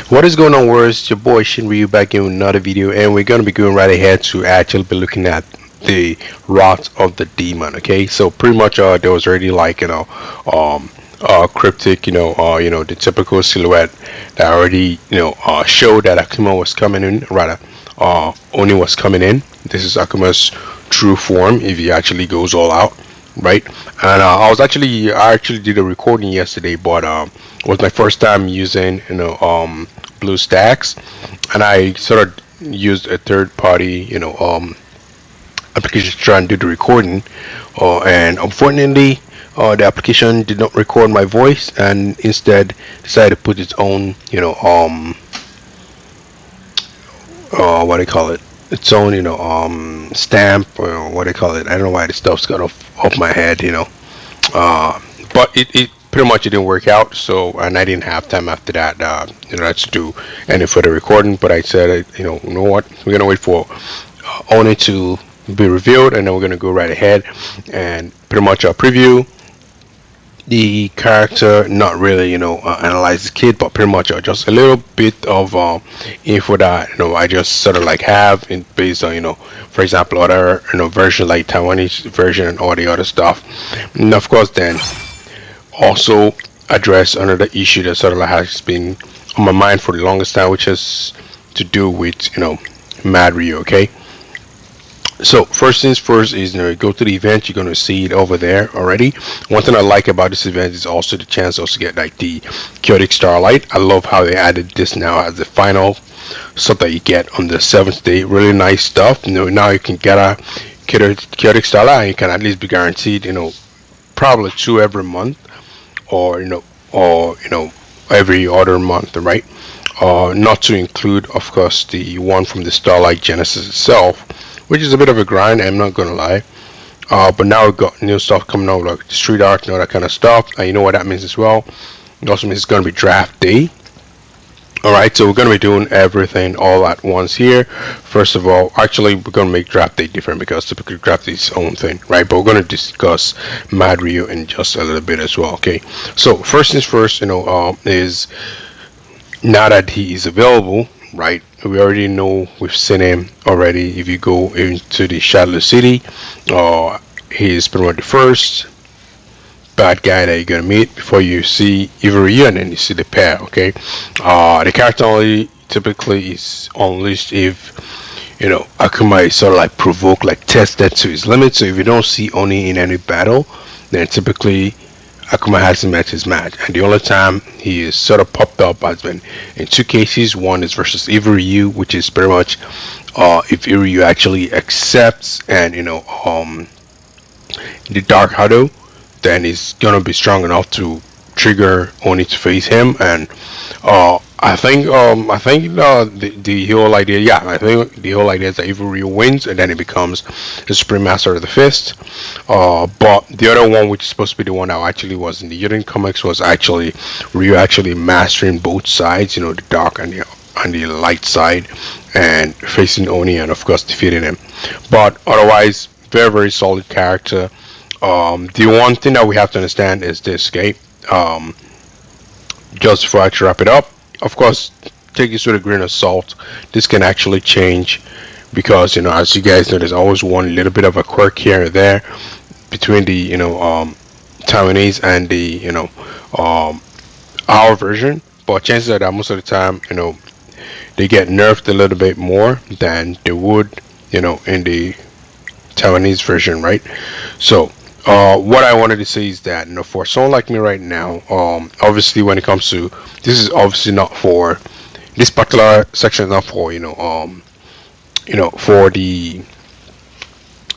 What is going on, words? Your boy Shin Ryu back in with another video, and we're gonna be going right ahead to actually be looking at the rot of the demon. Okay, so pretty much there was already like cryptic, the typical silhouette that already showed that Akuma was coming in, rather Oni was coming in. This is Akuma's true form if he actually goes all out, right? And I actually did a recording yesterday, but it was my first time using blue stacks, and I sort of used a third party application to try and do the recording, and unfortunately the application did not record my voice and instead decided to put its own what do you call it, its own stamp, or what do you call it, I don't know why this stuff's got off my head, but it pretty much it didn't work out. So, and I didn't have time after that to do any further recording. But I said, you know what, we're gonna wait for Oni to be revealed, and then we're gonna go right ahead and pretty much preview the character, not really analyze the kid, but pretty much just a little bit of info that I just sort of like have in based on for example other version like Taiwanese version and all the other stuff. And of course then also address another issue that sort of like has been on my mind for the longest time, which has to do with Mad Ryu. Okay, so first things first is you go to the event, you're gonna see it over there already. One thing I like about this event is also the chance also to get like the chaotic starlight. I love how they added this now as the final stuff that you get on the 7th day. Really nice stuff. Now you can get a chaotic starlight, and you can at least be guaranteed probably 2 every month, or every other month, right? Not to include of course the one from the Starlight Genesis itself, which is a bit of a grind, I'm not gonna lie. But now we've got new stuff coming out like the street art and all that kind of stuff, and you know what that means as well. It also means it's gonna be draft day. Alright, so we're gonna be doing everything all at once here. First of all, actually we're gonna make draft day different because typically draft day is its own thing, right? But we're gonna discuss Mad Ryu in just a little bit as well. Okay, so first things first, is now that he is available, right? We already know, we've seen him already. If you go into the Shadowless City, he's pretty much the first bad guy that you're gonna meet before you see Ivory, and then you see the pair. Okay, the character only typically is unleashed if Akuma is sort of like provoked, like tested to his limit. So if you don't see Oni in any battle, then typically Akuma hasn't met his match, and the only time he is sort of popped up has been in 2 cases. One is versus Ryu, which is pretty much if Ryu actually accepts and the Dark Shadow, then he's gonna be strong enough to trigger Oni to face him. And I think the whole idea, I think the whole idea is that Ryu wins, and then he becomes the Supreme Master of the Fist. But the other one, which is supposed to be the one that actually was in the Yuden comics, was actually Ryu actually mastering both sides, the dark and the light side, and facing Oni and of course defeating him. But otherwise, very very solid character. The one thing that we have to understand is this, okay? Just before I actually wrap it up, of course, take this with a grain of salt. This can actually change because as you guys know, there's always one little bit of a quirk here and there between the Taiwanese and the our version. But chances are that most of the time they get nerfed a little bit more than they would in the Taiwanese version, right? So what I wanted to say is that for someone like me right now, obviously when it comes to this, is obviously not for this particular section, is not for for the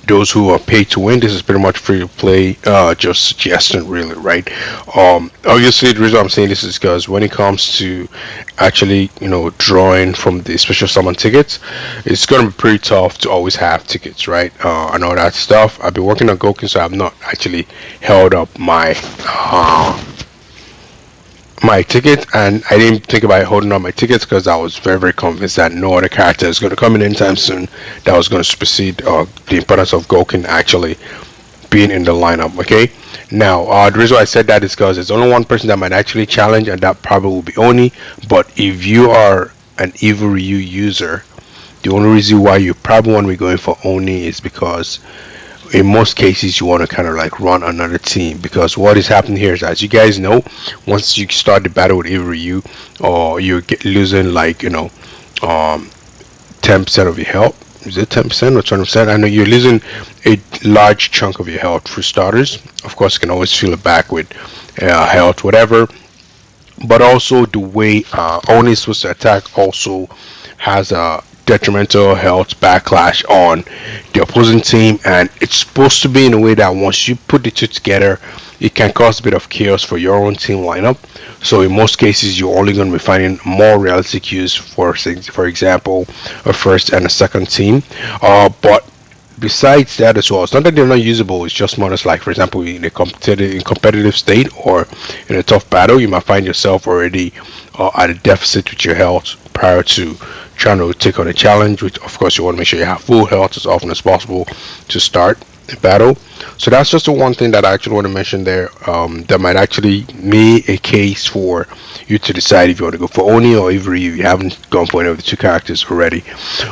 those who are paid to win. This is pretty much free to play, just suggestion really, right? Obviously the reason I'm saying this is because when it comes to actually drawing from the special summon tickets, it's gonna be pretty tough to always have tickets, right? And all that stuff. I've been working on Gokin, so I've not actually held up my tickets, and I didn't think about holding on my tickets because I was very very convinced that no other character is going to come in anytime soon that was going to supersede the importance of Gokin actually being in the lineup. Okay, Now, the reason why I said that is because there's only one person that might actually challenge, and that probably will be Oni. But if you are an Evil Ryu user, the only reason why you probably want to be going for Oni is because in most cases you want to kind of like run another team, because what is happening here is, as you guys know, once you start the battle with Evil Ryu, or you're losing like, 10% of your health. Is it 10% or 20%? I know you're losing a large chunk of your health for starters. Of course, you can always fill it back with health, whatever. But also the way Oni is supposed to attack also has a detrimental health backlash on the opposing team, and it's supposed to be in a way that once you put the two together, it can cause a bit of chaos for your own team lineup. So in most cases, you're only going to be finding more realistic use for example, a first and a second team. But besides that as well, it's not that they're not usable. It's just more as like, for example, in competitive state or in a tough battle, you might find yourself already at a deficit with your health prior to trying to take on a challenge. Which, of course, you want to make sure you have full health as often as possible to start the battle. So that's just the one thing that I actually want to mention there. That might actually make a case for you to decide if you want to go for Oni or Ivory if you haven't gone for any of the two characters already.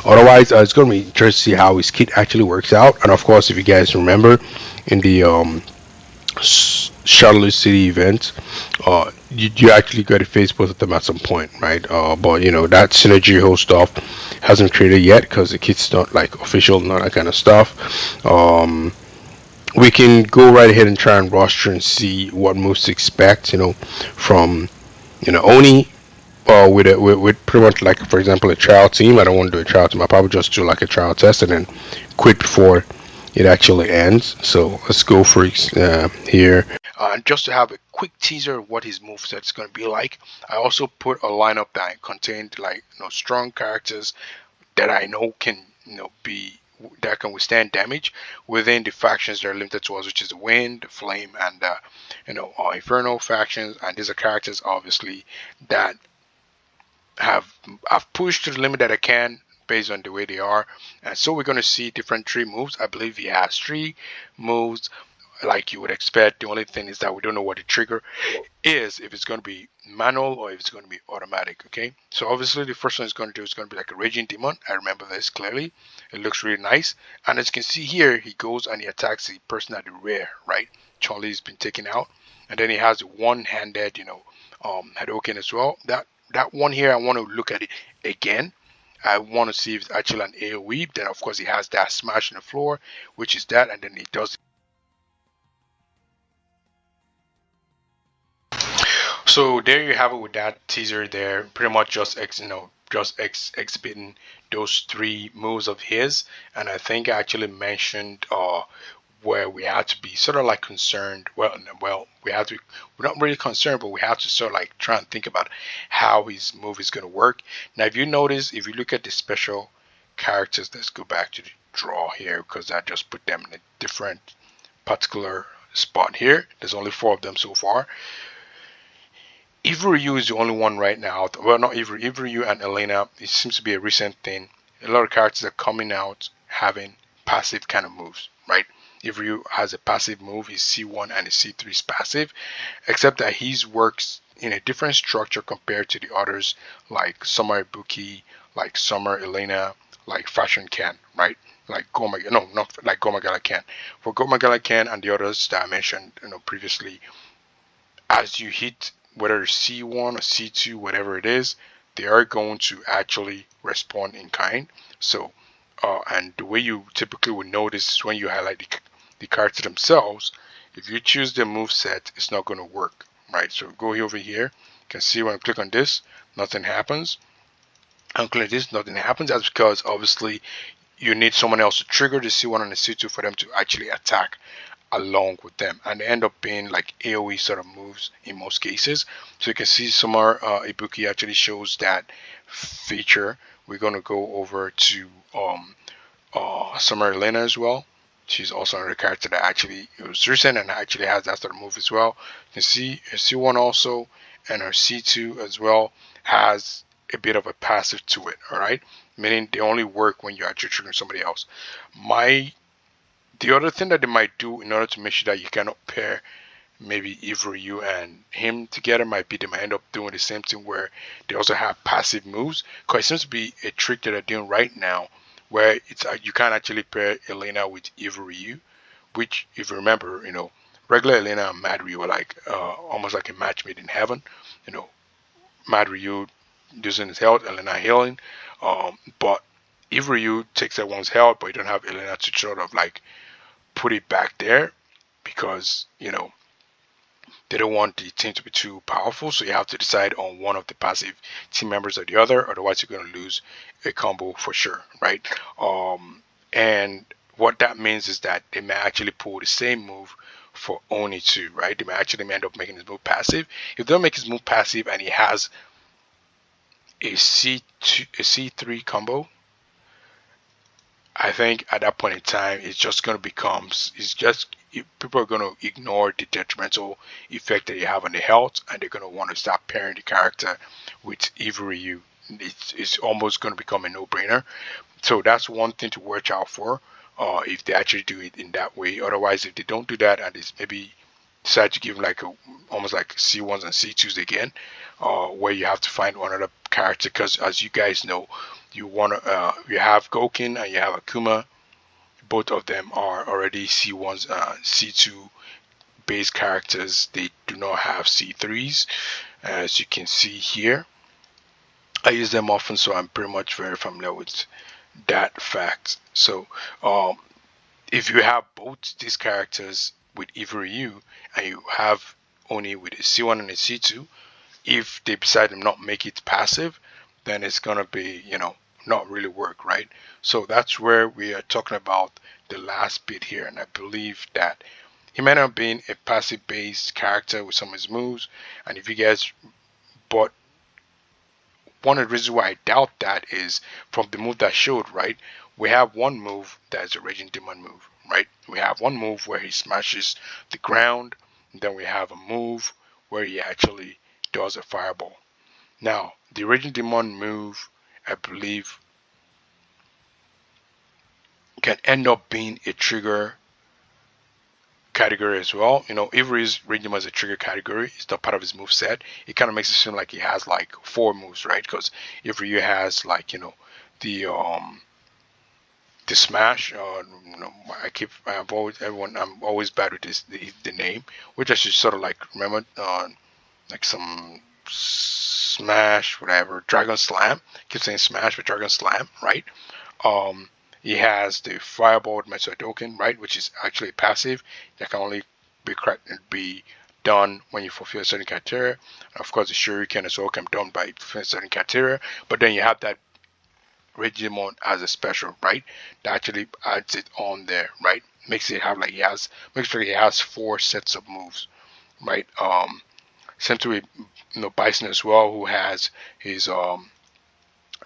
Otherwise, it's going to be interesting to see how his kit actually works out. And of course, if you guys remember in the Charlotte City event, you actually got to face both of them at some point, right? But that synergy whole stuff hasn't created yet because the kit's not like official, not that kind of stuff. We can go right ahead and try and roster and see what moves to expect, from Oni, with pretty much like, for example, a trial team. I don't want to do a trial team. I'll probably just do like a trial test and then quit before it actually ends. So let's go for here. And just to have a quick teaser of what his moveset is going to be like, I also put a lineup that contained like strong characters that I know can be that can withstand damage within the factions that are limited to us, which is the Wind, the Flame, and Inferno factions. And these are characters obviously that I've pushed to the limit that I can based on the way they are. And so we're going to see different tree moves. I believe he has three moves like you would expect. The only thing is that we don't know what the trigger is, if it's going to be manual or if it's going to be automatic. Okay, so obviously the first one is going to do is going to be like a raging demon. I remember this clearly. It looks really nice, and as you can see here, he goes and he attacks the person at the rear, right? Charlie's been taken out, and then he has the one-handed Hadoken as well. That one here, I want to look at it again. I want to see if it's actually an AoE. Then of course he has that smash on the floor, which is that, and then he does. So there you have it with that teaser there. Pretty much just exhibiting those three moves of his, and I think I actually mentioned where we had to be sort of like concerned. Well, we're not really concerned, but we have to sort of like try and think about how his move is going to work. Now, if you notice, if you look at the special characters, let's go back to the draw here because I just put them in a different particular spot here. There's only four of them so far. Ivry is the only one right now. Well, not Ivry. Ivry and Elena. It seems to be a recent thing. A lot of characters are coming out having passive kind of moves, right? Ivry has a passive move. His C1 and his C3 is passive, except that his works in a different structure compared to the others, like Summer Ibuki, like Summer Elena, like Fashion Ken, right? Like Goma, no, not like Gomagala Ken. For Gomagala Ken and the others that I mentioned, previously, as you hit whether it's C1 or C2, whatever it is, they are going to actually respond in kind. So, and the way you typically would notice is when you highlight the cards themselves. If you choose the move set, it's not going to work, right? So go over here. You can see when I click on this, nothing happens. And click this, nothing happens. That's because obviously you need someone else to trigger the C1 and the C2 for them to actually attack along with them, and they end up being like AoE sort of moves in most cases. So you can see Summer Ibuki actually shows that feature. We're going to go over to Summer Elena as well. She's also another character that actually was recent and actually has that sort of move as well. You can see her C1 also, and her C2 as well has a bit of a passive to it, alright? Meaning they only work when you're actually triggering somebody else. The other thing that they might do in order to make sure that you cannot pair maybe Ryu and him together might be, they might end up doing the same thing where they also have passive moves. Because it seems to be a trick that they're doing right now where it's you can't actually pair Elena with Ryu, which, if you remember, regular Elena and Mad Ryu were like almost like a match made in heaven. You know, Mad Ryu using his health, Elena healing. But if Ryu takes everyone's health, but you don't have Elena to sort of like put it back there because, they don't want the team to be too powerful, so you have to decide on one of the passive team members or the other. Otherwise, you're going to lose a combo for sure, right? And what that means is that they may actually pull the same move for Oni too, right? They may actually end up making his move passive. If they don't make his move passive and he has a C3 combo, I think at that point in time, it's just going to become, people are going to ignore the detrimental effect that you have on the health, and they're going to want to start pairing the character with Ryu. It's almost going to become a no-brainer. So that's one thing to watch out for if they actually do it in that way. Otherwise, if they don't do that and it's maybe decide to give like almost like C1s and C2s again, where you have to find one other character because as you guys know, you have Gokin and you have Akuma. Both of them are already C1s, C2 base characters. They do not have C3s, as you can see here. I use them often, so I'm pretty much very familiar with that fact. So, if you have both these characters with Ryu and you have Oni with a C1 and a C2, if they decide to not make it passive, then it's gonna be, not really work, right? So that's where we are talking about the last bit here, and I believe that he might have been a passive based character with some of his moves, and if you guys, but one of the reasons why I doubt that is from the move that showed, right? We have one move that is a Raging Demon move, right? We have one move where he smashes the ground, and then we have a move where he actually does a fireball. Now, the Raging Demon move, I believe, can end up being a trigger category as well. If he's Raging Demon as a trigger category, it's not part of his move set. It kind of makes it seem like he has like 4 moves, right? Because if Ryu has like the smash, I'm always bad with the name, which I should sort of like remember, like some smash, whatever, Dragon Slam. I keep saying smash, but Dragon Slam, right? Um, he has the Fireball Metsudoken, right, which is actually passive that can only be done when you fulfill a certain criteria. And of course, the Shuriken as well can be done by fulfilling certain criteria. But then you have that Regimon as a special, right? That actually adds it on there, right? Makes sure he has 4 sets of moves, right? Same to with Bison as well, who has his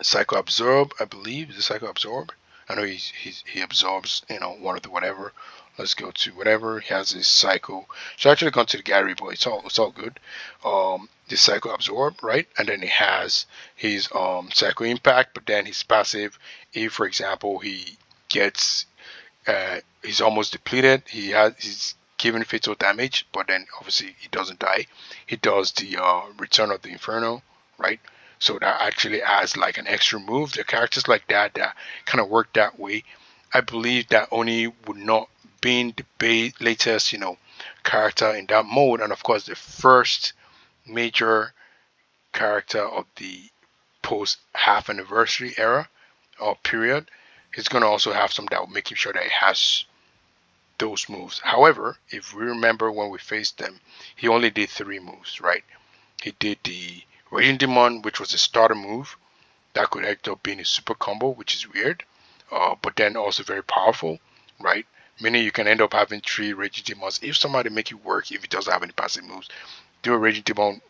Psycho Absorb, I believe. Is it Psycho Absorb? I know he absorbs, one of the whatever. Let's go to whatever. He has his Psycho. So actually gone to the gallery, but it's all good. The Psycho Absorb, right? And then he has his Psycho Impact, but then his passive, if for example he gets he's almost depleted, he's given fatal damage, but then obviously he doesn't die. He does the Return of the Inferno, right? So that actually adds like an extra move. The characters like that kind of work that way. I believe that Oni would not be the latest, character in that mode, and of course the first major character of the post half anniversary era or period. He's gonna also have some that will make sure that he has those moves. However, if we remember when we faced them, he only did 3 moves, right? He did the Raging Demon, which was a starter move that could end up being a super combo, which is weird, but then also very powerful, right? Meaning you can end up having 3 Raging Demons if somebody make it work if it doesn't have any passive moves. Do a Raging Demon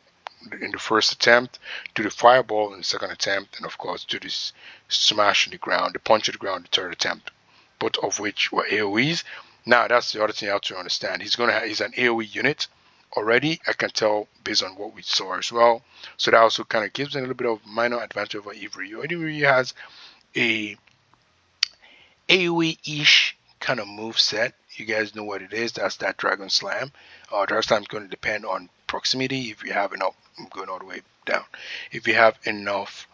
in the first attempt, do the Fireball in the second attempt, and of course do this Smash in the ground, the Punch in the ground in the third attempt, both of which were AoEs. Now that's the other thing you have to understand. He's an AoE unit already. I can tell based on what we saw as well. So that also kind of gives him a little bit of minor advantage over Ryu. Ryu has a AoE-ish kind of move set. you guys know what it is. That's that Dragon Slam. Dragon Slam is going to depend on proximity. If you have enough, I'm going all the way down. If you have enough,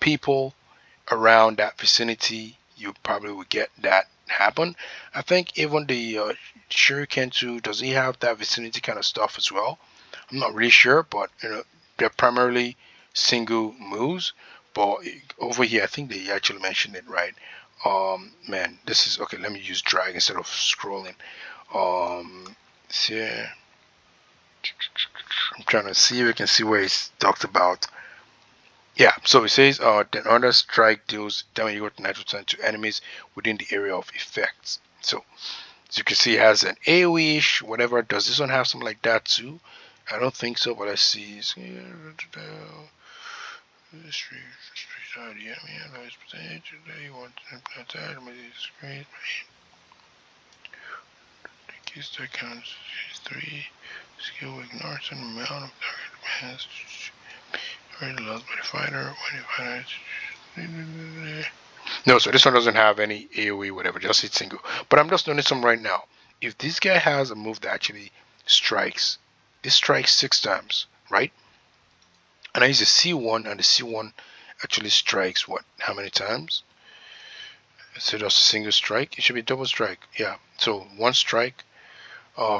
people around that vicinity, you probably would get that happen. I think even the Shuriken too, does he have that vicinity kind of stuff as well? I'm not really sure, but they're primarily single moves. But over here, I think they actually mentioned it right. Man, this is okay. Let me use drag instead of scrolling. See, I'm trying to see if we can see where it's talked about. Yeah, so it says then another strike deals damage equal to 9% to enemies within the area of effects. So as you can see, it has an AoE-ish, whatever. Does this one have something like that too? I don't think so, but let's see. That counts 3. Skill ignores an amount of target has already lost by the fighter when the fighter. No, so this one doesn't have any AoE, whatever, just hit single. But I'm just noticing right now. If this guy has a move that actually strikes, it strikes 6 times, right? And I use a C1, and the C1 actually strikes what? How many times? Instead of a single strike, it should be double strike. Yeah. So 1 strike,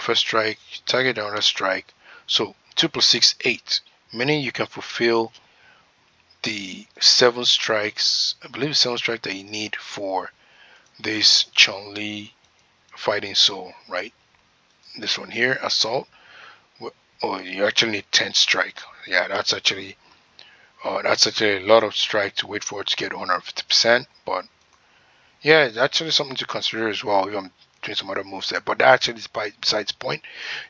first strike, target another strike. So 2 plus 6, 8. Meaning you can fulfill the 7 strikes. I believe 7 strikes that you need for this Chun-Li fighting soul, right? This one here, assault. Oh, you actually need 10 strike. Yeah, that's actually a lot of strike to wait for it to get 150%. But yeah, it's actually something to consider as well. I'm doing some other moves there, but that actually is besides the point.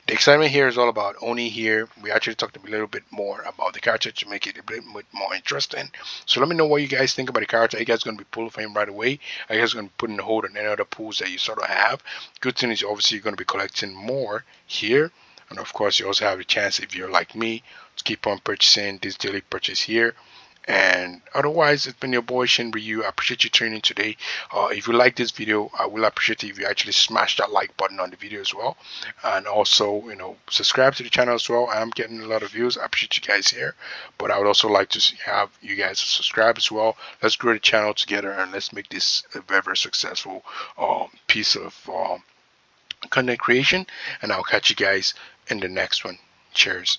The excitement here is all about Oni here. We actually talked a little bit more about the character to make it a bit more interesting. So let me know what you guys think about the character. Are you guys going to be pulling for him right away? Are you guys going to put in the hold on any other pools that you sort of have? Good thing is obviously you're going to be collecting more here. And of course, you also have a chance, if you're like me, to keep on purchasing this daily purchase here. And otherwise, it's been your boy Shin Ryu. I appreciate you tuning in today. If you like this video, I will appreciate it if you actually smash that like button on the video as well. And also, subscribe to the channel as well. I'm getting a lot of views. I appreciate you guys here. But I would also like to have you guys subscribe as well. Let's grow the channel together and let's make this a very, very successful piece of content creation. And I'll catch you guys in the next one. Cheers.